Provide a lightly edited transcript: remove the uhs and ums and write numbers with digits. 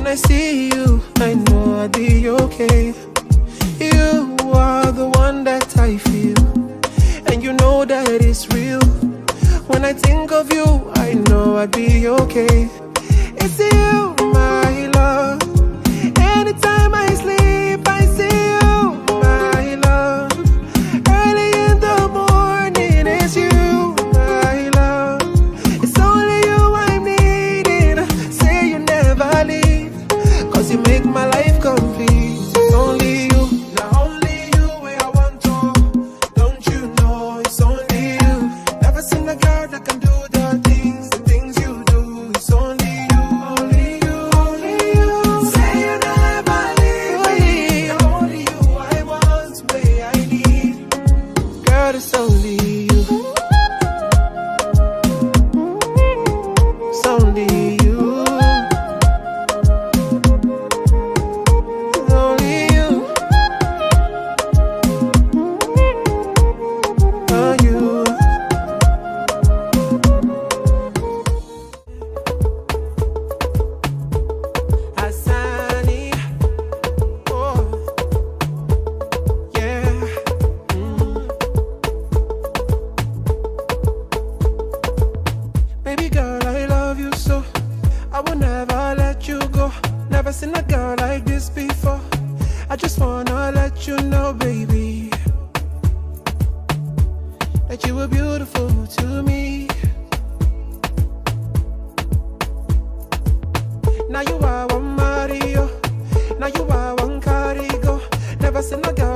I see you, I know I'll be okay. You are the one that I feel, and you know that it's real. When I think of you, I know I'd be okay. It's you, my love. Anytime I sleep, I see you, my love. Early in the morning, it's you, my love. It's only you I'm needing. Say you never leave, 'cause you make my life complete. It's only you, not only you where I want to. Don't you know it's only you? Never seen a girl that can do the things you do. It's only you, only you, only you. Say you never leave me. Not only you I want, way I need. Girl, it's only you. It's only you. It's only you. Oh, you. Asani, oh, yeah. Baby girl, I love you so. I will never let you go. Never seen a girl like this before. I just wanna let you know, baby, that you were beautiful to me. Now you are one Mario. Now you are one Carigo. Never seen a girl